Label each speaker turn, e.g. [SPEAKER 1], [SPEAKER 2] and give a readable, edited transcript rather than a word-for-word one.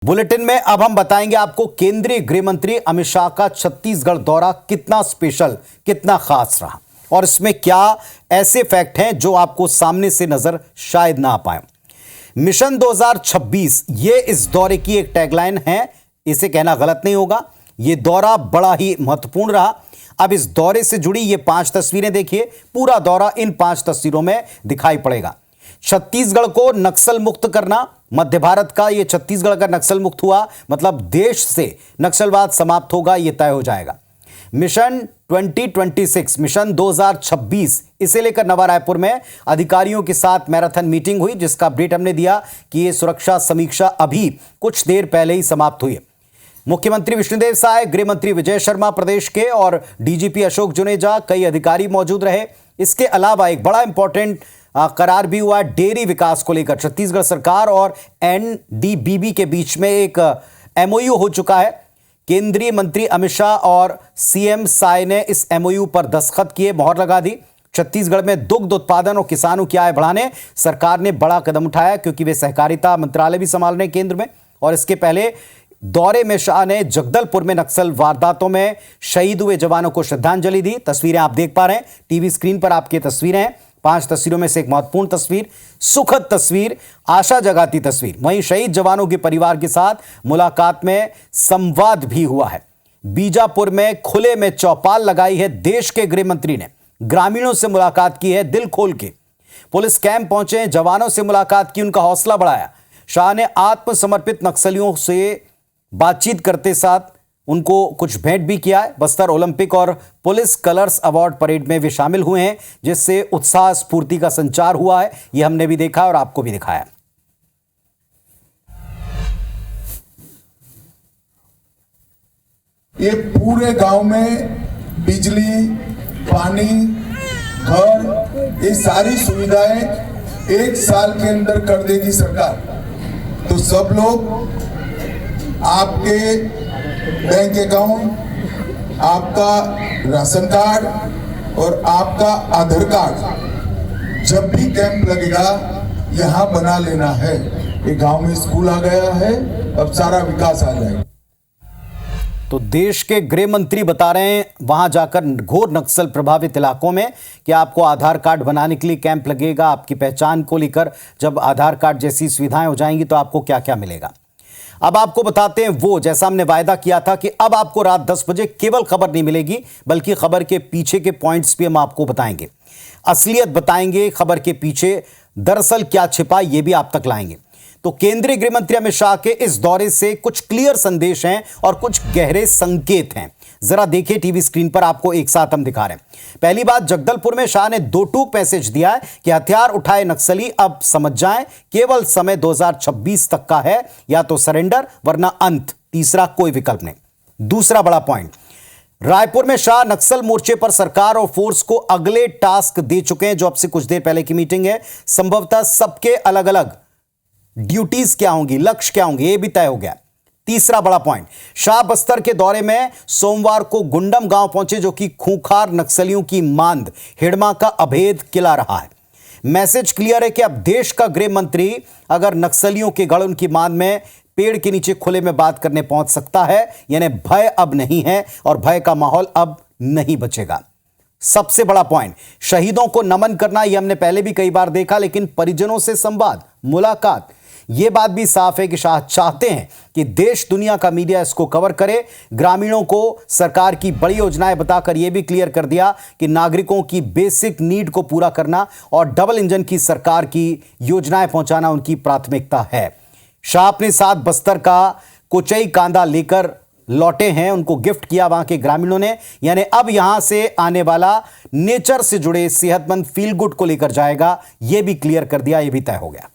[SPEAKER 1] Bulletin में अब हम बताएंगे आपको केंद्रीय गृह मंत्री अमित शाह का छत्तीसगढ़ दौरा कितना स्पेशल, कितना खास रहा और इसमें क्या ऐसे फैक्ट हैं जो आपको सामने से नजर शायद ना आ पाए। मिशन 2026 ये इस दौरे की एक टैगलाइन है, इसे कहना गलत नहीं होगा। ये दौरा बड़ा ही महत्वपूर्ण रहा। अब इस दौरे से जुड़ी ये 5 तस्वीरें देखिए। पूरा दौरा इन 5 तस्वीरों में दिखाई पड़ेगा। छत्तीसगढ़ को नक्सल मुक्त करना, मध्य भारत का ये छत्तीसगढ़ अगर नक्सल मुक्त हुआ मतलब देश से नक्सलवाद समाप्त होगा, ये तय हो जाएगा। मिशन 2026 मिशन 2026 इसे लेकर नवा रायपुर में अधिकारियों के साथ मैराथन मीटिंग हुई, जिसका अपडेट हमने दिया कि ये सुरक्षा समीक्षा अभी कुछ देर पहले ही समाप्त हुई है। मुख्यमंत्री विष्णुदेव साय, गृह मंत्री विजय शर्मा प्रदेश के और डीजीपी अशोक जुनेजा, कई अधिकारी मौजूद रहे। इसके अलावा एक बड़ा इंपॉर्टेंट करार भी हुआ डेयरी विकास को लेकर। छत्तीसगढ़ सरकार और एनडीबीबी के बीच में एक एमओयू हो चुका है। केंद्रीय मंत्री अमित शाह और सीएम साय ने इस एमओयू पर दस्तखत किए, मोहर लगा दी। छत्तीसगढ़ में दुग्ध उत्पादन और किसानों की आय बढ़ाने सरकार ने बड़ा कदम उठाया, क्योंकि वे सहकारिता मंत्रालय भी संभाल रहे हैं केंद्र में। और इसके पहले दौरे में शाह ने जगदलपुर में नक्सल वारदातों में शहीद हुए जवानों को श्रद्धांजलि दी। तस्वीरें आप देख पा रहे हैं टीवी स्क्रीन पर, आपकी तस्वीरें हैं। 5 तस्वीरों में से एक महत्वपूर्ण तस्वीर, सुखद तस्वीर, आशा जगाती तस्वीर। वहीं शहीद जवानों के परिवार के साथ मुलाकात में संवाद भी हुआ है। बीजापुर में खुले में चौपाल लगाई है देश के गृह मंत्री ने। ग्रामीणों से मुलाकात की है दिल खोल के। पुलिस कैंप पहुंचे, जवानों से मुलाकात की, उनका हौसला बढ़ाया। शाह ने आत्मसमर्पित नक्सलियों से बातचीत करते साथ उनको कुछ भेंट भी किया है। बस्तर ओलंपिक और पुलिस कलर्स अवार्ड परेड में वे शामिल हुए हैं, जिससे उत्साह स्फूर्ति का संचार हुआ है। यह हमने भी देखा और आपको भी दिखाया।
[SPEAKER 2] ये पूरे गांव में बिजली, पानी, घर, ये सारी सुविधाएं 1 साल के अंदर कर देगी सरकार। तो सब लोग आपके बैंक अकाउंट, आपका राशन कार्ड और आपका आधार कार्ड जब भी कैंप लगेगा यहां बना लेना है। ये गांव में स्कूल आ गया है, अब सारा विकास आ जाएगा।
[SPEAKER 1] तो देश के गृह मंत्री बता रहे हैं वहां जाकर घोर नक्सल प्रभावित इलाकों में कि आपको आधार कार्ड बनाने के लिए कैंप लगेगा। आपकी पहचान को लेकर जब आधार कार्ड जैसी सुविधाएं हो जाएंगी तो आपको क्या क्या मिलेगा। अब आपको बताते हैं वो, जैसा हमने वायदा किया था कि अब आपको रात 10 बजे केवल खबर नहीं मिलेगी, बल्कि खबर के पीछे के पॉइंट्स भी हम आपको बताएंगे, असलियत बताएंगे। खबर के पीछे दरअसल क्या छिपा ये भी आप तक लाएंगे। तो केंद्रीय गृह मंत्री अमित शाह के इस दौरे से कुछ क्लियर संदेश हैं और कुछ गहरे संकेत हैं। जरा देखिए टीवी स्क्रीन पर, आपको एक साथ हम दिखा रहे हैं। पहली बात, जगदलपुर में शाह ने 2 टूक मैसेज दिया है कि हथियार उठाए नक्सली अब समझ जाएं, केवल समय 2026 तक का है, या तो सरेंडर वरना अंत, तीसरा कोई विकल्प नहीं। दूसरा बड़ा पॉइंट, रायपुर में शाह नक्सल मोर्चे पर सरकार और फोर्स को अगले टास्क दे चुके हैं, जो अब से कुछ देर पहले की मीटिंग है। संभवतः सबके अलग अलग ड्यूटीज क्या होंगी, लक्ष्य क्या होंगे, यह भी तय हो गया। तीसरा बड़ा पॉइंट, शाह बस्तर के दौरे में सोमवार को गुंडम गांव पहुंचे, जो कि खूंखार नक्सलियों की मांद हिड़मा का अभेद किला रहा है। मैसेज क्लियर है कि अब देश का गृह मंत्री अगर नक्सलियों के गढ़ उनकी मांद में पेड़ के नीचे खुले में बात करने पहुंच सकता है, यानी भय अब नहीं है और भय का माहौल अब नहीं बचेगा। सबसे बड़ा पॉइंट, शहीदों को नमन करना, यह हमने पहले भी कई बार देखा, लेकिन परिजनों से संवाद, मुलाकात, यह बात भी साफ है कि शाह चाहते हैं कि देश दुनिया का मीडिया इसको कवर करे। ग्रामीणों को सरकार की बड़ी योजनाएं बताकर यह भी क्लियर कर दिया कि नागरिकों की बेसिक नीड को पूरा करना और डबल इंजन की सरकार की योजनाएं पहुंचाना उनकी प्राथमिकता है। शाह अपने साथ बस्तर का कोचई कांदा लेकर लौटे हैं, उनको गिफ्ट किया वहां के ग्रामीणों ने। यानी अब यहां से आने वाला नेचर से जुड़े सेहतमंद फील गुड को लेकर जाएगा, यह भी क्लियर कर दिया, यह भी तय हो गया।